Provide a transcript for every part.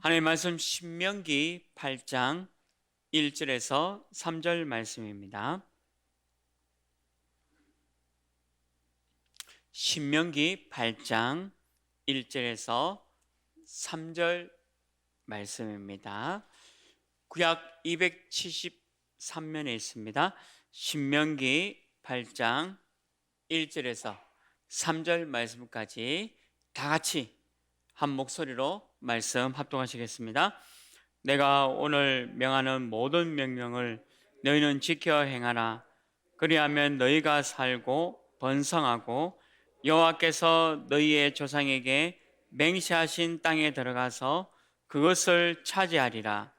하나님의 말씀 신명기 8장 1절에서 3절 말씀입니다. 신명기 8장 1절에서 3절 말씀입니다. 구약 273면에 있습니다. 신명기 8장 1절에서 3절 말씀까지 다 같이 한 목소리로 말씀 합독하시겠습니다. 내가 오늘 명하는 모든 명령을 너희는 지켜 행하라. 그리하면 너희가 살고 번성하고 여호와께서 너희의 조상에게 맹세하신 땅에 들어가서 그것을 차지하리라.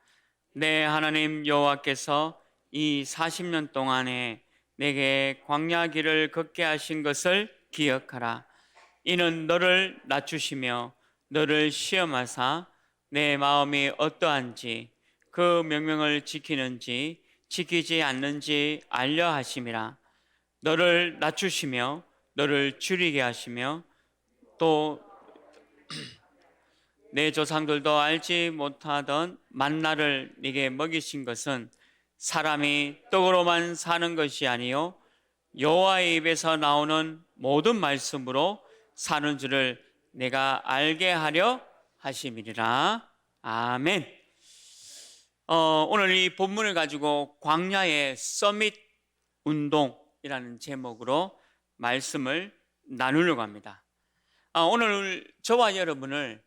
내 하나님 여호와께서 이 40년 동안에 내게 광야 길을 걷게 하신 것을 기억하라. 이는 너를 낮추시며 너를 시험하사 내 마음이 어떠한지 그 명령을 지키는지 지키지 않는지 알려 하심이라. 너를 낮추시며 너를 줄이게 하시며 또 내 조상들도 알지 못하던 만나를 네게 먹이신 것은 사람이 떡으로만 사는 것이 아니요 여호와의 입에서 나오는 모든 말씀으로 사는 줄을 내가 알게 하려 하심이리라. 아멘. 오늘 이 본문을 가지고 광야의 서밋 운동이라는 제목으로 말씀을 나누려고 합니다. 오늘 저와 여러분을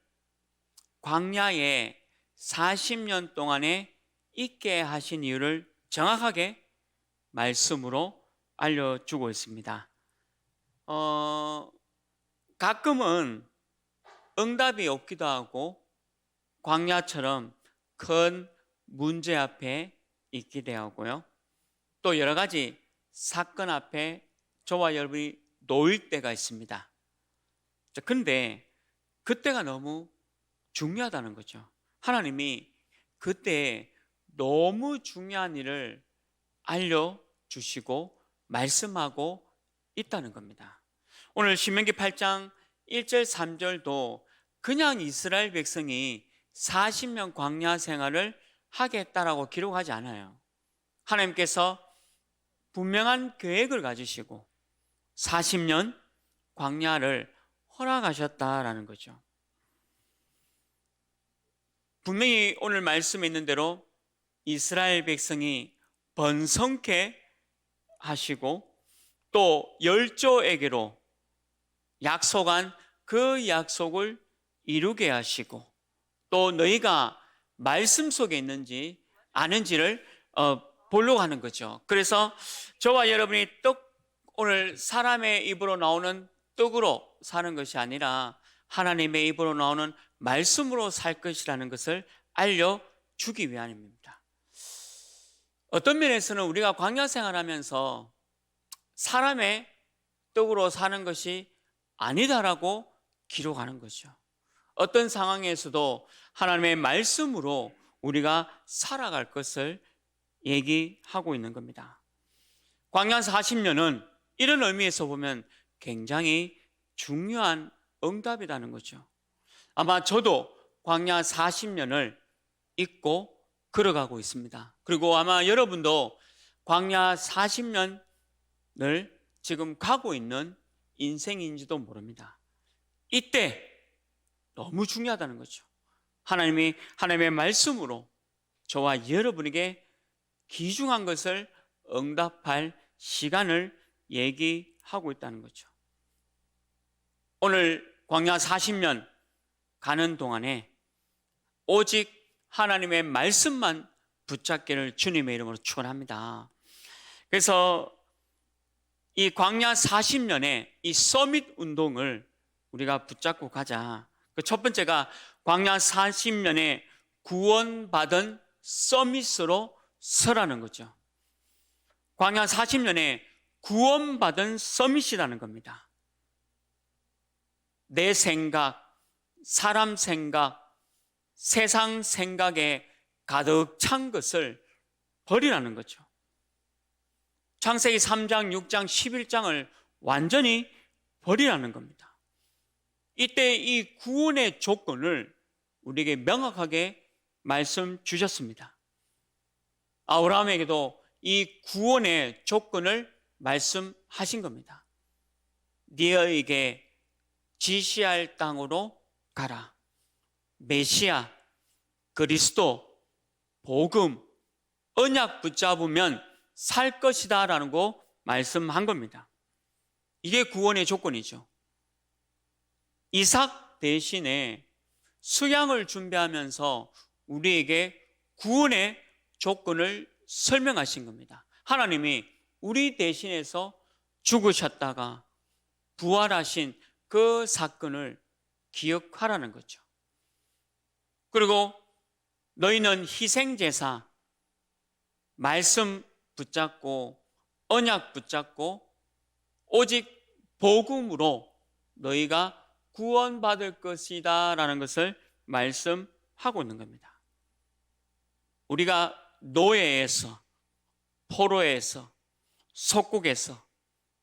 광야에 40년 동안에 있게 하신 이유를 정확하게 말씀으로 알려주고 있습니다. 가끔은 응답이 없기도 하고 광야처럼 큰 문제 앞에 있기도 하고요. 또 여러 가지 사건 앞에 저와 여러분이 놓일 때가 있습니다. 그런데 그때가 너무 중요하다는 거죠. 하나님이 그때 너무 중요한 일을 알려주시고 말씀하고 있다는 겁니다. 오늘 신명기 8장 1절 3절도 그냥 이스라엘 백성이 40년 광야 생활을 하겠다라고 기록하지 않아요. 하나님께서 분명한 계획을 가지시고 40년 광야를 허락하셨다라는 거죠. 분명히 오늘 말씀에 있는 대로 이스라엘 백성이 번성케 하시고 또 열조에게로 약속한 그 약속을 이루게 하시고 또 너희가 말씀 속에 있는지 아는지를 보려고 하는 거죠. 그래서 저와 여러분이 오늘 사람의 입으로 나오는 떡으로 사는 것이 아니라 하나님의 입으로 나오는 말씀으로 살 것이라는 것을 알려주기 위함입니다. 어떤 면에서는 우리가 광야 생활하면서 사람의 떡으로 사는 것이 아니다라고 기록하는 거죠. 어떤 상황에서도 하나님의 말씀으로 우리가 살아갈 것을 얘기하고 있는 겁니다. 광야 40년은 이런 의미에서 보면 굉장히 중요한 응답이라는 거죠. 아마 저도 광야 40년을 잊고 걸어가고 있습니다. 그리고 아마 여러분도 광야 40년을 지금 가고 있는 인생인지도 모릅니다. 이때 너무 중요하다는 거죠. 하나님의 말씀으로 저와 여러분에게 귀중한 것을 응답할 시간을 얘기하고 있다는 거죠. 오늘 광야 40년 가는 동안에 오직 하나님의 말씀만 붙잡기를 주님의 이름으로 축원합니다. 그래서 이 광야 40년의 이 서밋 운동을 우리가 붙잡고 가자. 그 첫 번째가 광야 40년에 구원받은 서밋으로 서라는 거죠. 광야 40년에 구원받은 서밋이라는 겁니다. 내 생각, 사람 생각, 세상 생각에 가득 찬 것을 버리라는 거죠. 창세기 3장, 6장, 11장을 완전히 버리라는 겁니다. 이때 이 구원의 조건을 우리에게 명확하게 말씀 주셨습니다. 아브라함에게도 이 구원의 조건을 말씀하신 겁니다. 네에게 지시할 땅으로 가라. 메시아, 그리스도, 복음, 언약 붙잡으면 살 것이다 라는 거 말씀한 겁니다. 이게 구원의 조건이죠. 이삭 대신에 수양을 준비하면서 우리에게 구원의 조건을 설명하신 겁니다. 하나님이 우리 대신해서 죽으셨다가 부활하신 그 사건을 기억하라는 거죠. 그리고 너희는 희생제사, 말씀 붙잡고 언약 붙잡고 오직 복음으로 너희가 구원받을 것이다 라는 것을 말씀하고 있는 겁니다. 우리가 노예에서, 포로에서, 속국에서,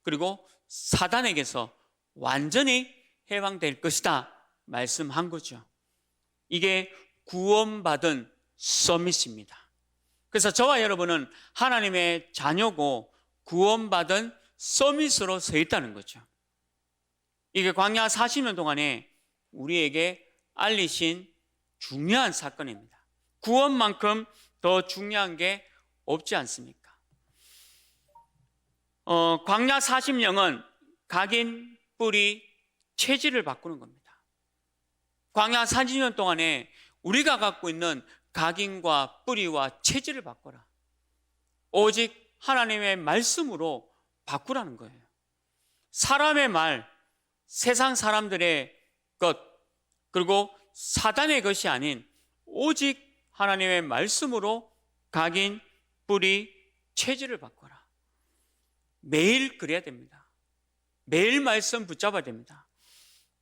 그리고 사단에게서 완전히 해방될 것이다 말씀한 거죠. 이게 구원받은 서밋입니다. 그래서 저와 여러분은 하나님의 자녀고 구원받은 서밋으로 서 있다는 거죠. 이게 광야 40년 동안에 우리에게 알리신 중요한 사건입니다. 구원만큼 더 중요한 게 없지 않습니까? 광야 40년은 각인, 뿌리, 체질을 바꾸는 겁니다. 광야 40년 동안에 우리가 갖고 있는 각인과 뿌리와 체질을 바꿔라. 오직 하나님의 말씀으로 바꾸라는 거예요. 사람의 말, 세상 사람들의 것, 그리고 사단의 것이 아닌 오직 하나님의 말씀으로 각인, 뿌리, 체질을 바꿔라. 매일 그래야 됩니다. 매일 말씀 붙잡아야 됩니다.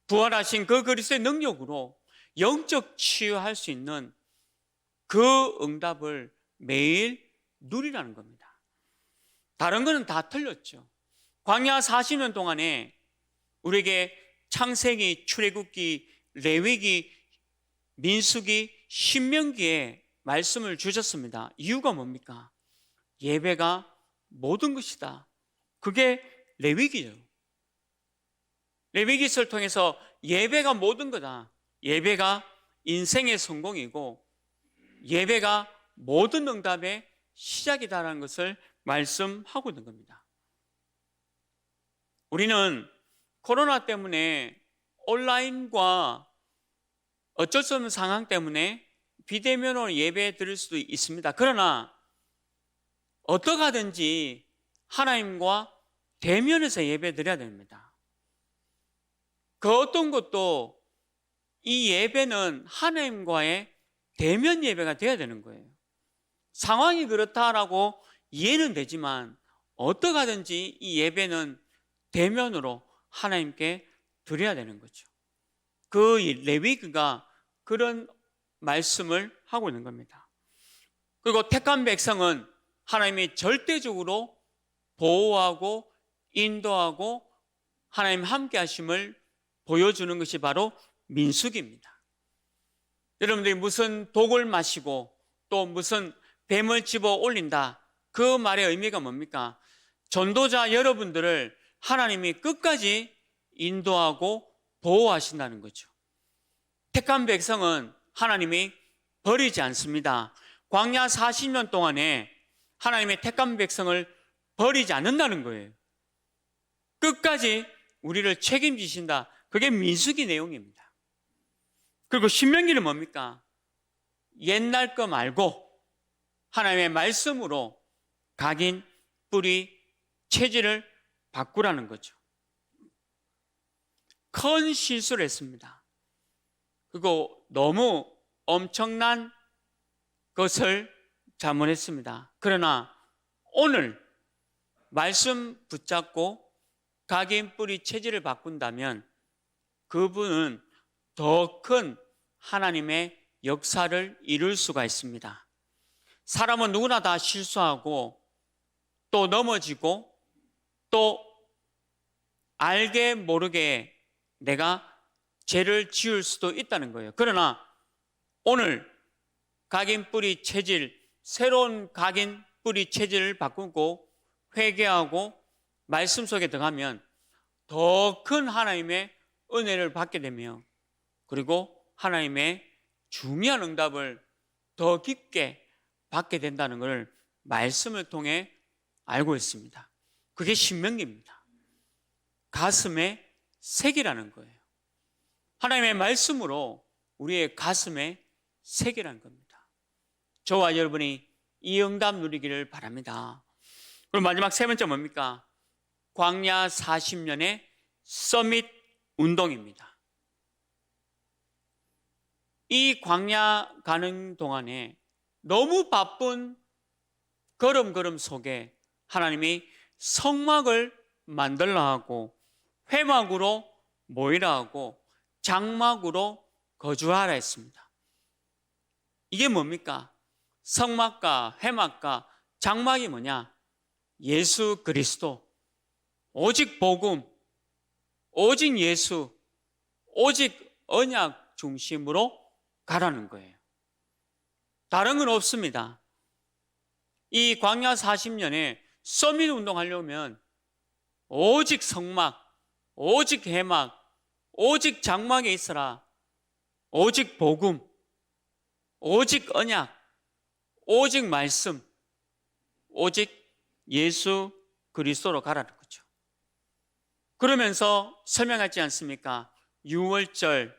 부활하신 그 그리스도의 능력으로 영적 치유할 수 있는 그 응답을 매일 누리라는 겁니다. 다른 거는 다 틀렸죠. 광야 40년 동안에 우리에게 창세기, 출애굽기, 레위기, 민수기, 신명기에 말씀을 주셨습니다. 이유가 뭡니까? 예배가 모든 것이다. 그게 레위기죠. 레위기서를 통해서 예배가 모든 거다. 예배가 인생의 성공이고 예배가 모든 응답의 시작이다라는 것을 말씀하고 있는 겁니다. 우리는 코로나 때문에 온라인과 어쩔 수 없는 상황 때문에 비대면으로 예배 드릴 수도 있습니다. 그러나 어떻게 하든지 하나님과 대면에서 예배 드려야 됩니다. 그 어떤 것도 이 예배는 하나님과의 대면 예배가 되어야 되는 거예요. 상황이 그렇다라고 이해는 되지만 어떻게 하든지 이 예배는 대면으로 하나님께 드려야 되는 거죠. 그 레위기가 그런 말씀을 하고 있는 겁니다. 그리고 택한 백성은 하나님이 절대적으로 보호하고 인도하고 하나님 함께 하심을 보여주는 것이 바로 민수기입니다. 여러분들이 무슨 독을 마시고 또 무슨 뱀을 집어 올린다, 그 말의 의미가 뭡니까? 전도자 여러분들을 하나님이 끝까지 인도하고 보호하신다는 거죠. 택한 백성은 하나님이 버리지 않습니다. 광야 40년 동안에 하나님의 택한 백성을 버리지 않는다는 거예요. 끝까지 우리를 책임지신다. 그게 민수기 내용입니다. 그리고 신명기는 뭡니까? 옛날 거 말고 하나님의 말씀으로 각인, 뿌리, 체질을 바꾸라는 거죠. 큰 실수를 했습니다. 그리고 너무 엄청난 것을 잘못했습니다. 그러나 오늘 말씀 붙잡고 각인, 뿌리, 체질을 바꾼다면 그분은 더 큰 하나님의 역사를 이룰 수가 있습니다. 사람은 누구나 다 실수하고 또 넘어지고 또 알게 모르게 내가 죄를 지을 수도 있다는 거예요. 그러나 오늘 각인 뿌리 체질, 새로운 각인 뿌리 체질을 바꾸고 회개하고 말씀 속에 들어가면 더 큰 하나님의 은혜를 받게 되며, 그리고 하나님의 중요한 응답을 더 깊게 받게 된다는 것을 말씀을 통해 알고 있습니다. 그게 신명기입니다. 가슴의 색이라는 거예요. 하나님의 말씀으로 우리의 가슴에 새기라는 겁니다. 저와 여러분이 이 응답 누리기를 바랍니다. 그럼 마지막 세 번째 뭡니까? 광야 40년의 서밋 운동입니다. 이 광야 가는 동안에 너무 바쁜 걸음걸음 속에 하나님이 성막을 만들라 하고 회막으로 모이라 하고 장막으로 거주하라 했습니다. 이게 뭡니까? 성막과 회막과 장막이 뭐냐? 예수 그리스도, 오직 복음, 오직 예수, 오직 언약 중심으로 가라는 거예요. 다른 건 없습니다. 이 광야 40년에 서밋 운동하려면 오직 성막, 오직 회막, 오직 장막에 있어라. 오직 복음, 오직 언약, 오직 말씀, 오직 예수 그리스도로 가라는 거죠. 그러면서 설명하지 않습니까? 유월절,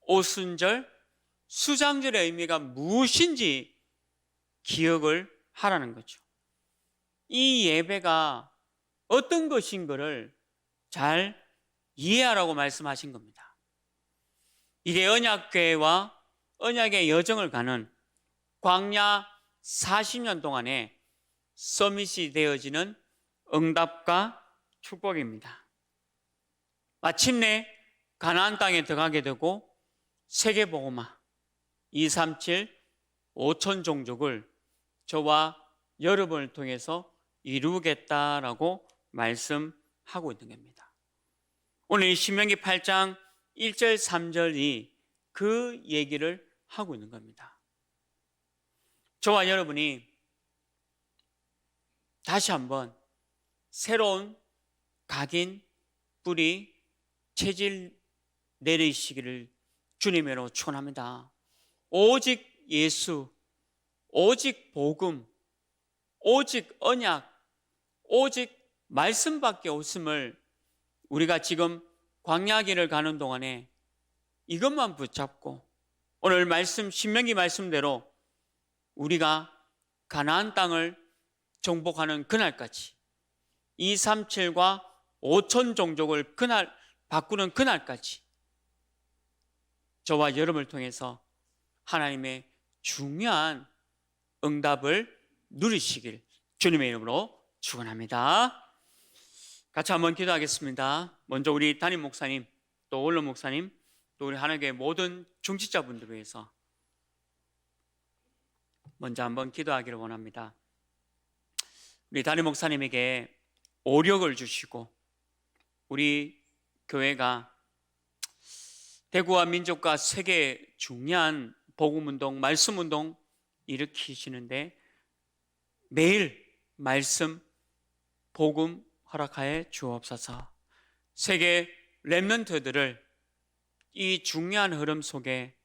오순절, 수장절의 의미가 무엇인지 기억을 하라는 거죠. 이 예배가 어떤 것인 것을 잘 이해하라고 말씀하신 겁니다. 이게 언약궤와 언약의 여정을 가는 광야 40년 동안에 서밋이 되어지는 응답과 축복입니다. 마침내 가나안 땅에 들어가게 되고 세계복음화 237 5천 종족을 저와 여러분을 통해서 이루겠다라고 말씀하고 있는 겁니다. 오늘 이 신명기 8장 1절 3절이 그 얘기를 하고 있는 겁니다. 저와 여러분이 다시 한번 새로운 각인, 뿌리, 체질 내리시기를 주님으로 축원합니다. 오직 예수, 오직 복음, 오직 언약, 오직 말씀밖에 없음을 우리가 지금 광야길을 가는 동안에 이것만 붙잡고 오늘 말씀 신명기 말씀대로 우리가 가나안 땅을 정복하는 그날까지 237과 5천 종족을 그날 바꾸는 그날까지 저와 여러분을 통해서 하나님의 중요한 응답을 누리시길 주님의 이름으로 축원합니다. 같이 한번 기도하겠습니다. 먼저 우리 담임 목사님, 또 원로 목사님, 또 우리 하나님의 모든 중직자분들 위해서 먼저 한번 기도하기를 원합니다. 우리 담임 목사님에게 오력을 주시고 우리 교회가 대구와 민족과 세계에 중요한 복음운동, 말씀운동 일으키시는데 매일 말씀, 복음 허락하여 주옵소서. 세계 렘넌트들을 이 중요한 흐름 속에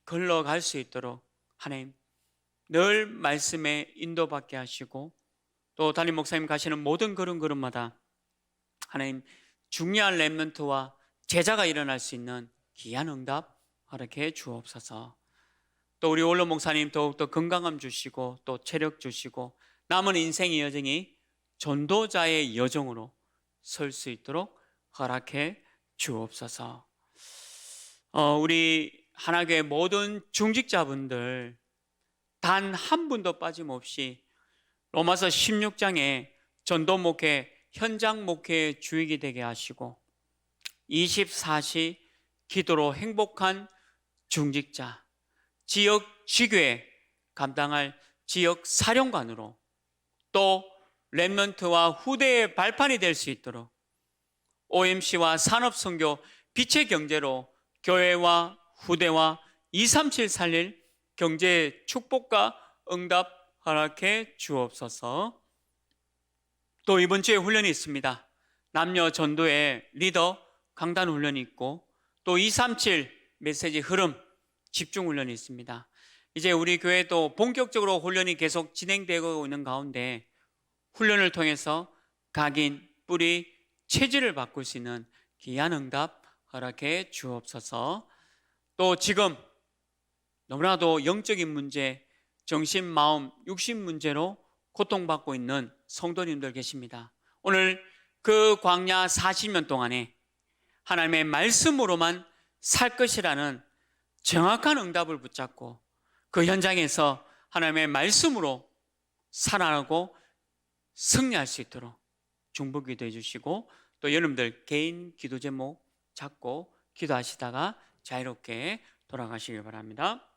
걸러갈 수 있도록 하나님 늘 말씀에 인도받게 하시고 또 담임 목사님 가시는 모든 걸음걸음마다 하나님 중요한 렘넌트와 제자가 일어날 수 있는 귀한 응답 허락해 주옵소서. 또 우리 원로 목사님 더욱더 건강함 주시고 또 체력 주시고 남은 인생의 여정이 전도자의 여정으로 설 수 있도록 허락해 주옵소서. 우리 하나교회 모든 중직자분들 단 한 분도 빠짐없이 로마서 16장에 전도 목회, 현장 목회의 주역이 되게 하시고 24시 기도로 행복한 중직자, 지역 지교회 감당할 지역 사령관으로 또 렘넌트와 후대의 발판이 될 수 있도록 OMC와 산업선교 빛의 경제로 교회와 후대와 237 살릴 경제 축복과 응답 허락해 주옵소서. 또 이번 주에 훈련이 있습니다. 남녀 전도의 리더 강단 훈련이 있고 또 237 메시지 흐름 집중 훈련이 있습니다. 이제 우리 교회도 본격적으로 훈련이 계속 진행되고 있는 가운데 훈련을 통해서 각인, 뿌리, 체질을 바꿀 수 있는 귀한 응답 허락해 주옵소서. 또 지금 너무나도 영적인 문제, 정신, 마음, 육신 문제로 고통받고 있는 성도님들 계십니다. 오늘 그 광야 40년 동안에 하나님의 말씀으로만 살 것이라는 정확한 응답을 붙잡고 그 현장에서 하나님의 말씀으로 살아나고 승리할 수 있도록 중보 기도해 주시고 또 여러분들 개인 기도 제목 잡고 기도하시다가 자유롭게 돌아가시길 바랍니다.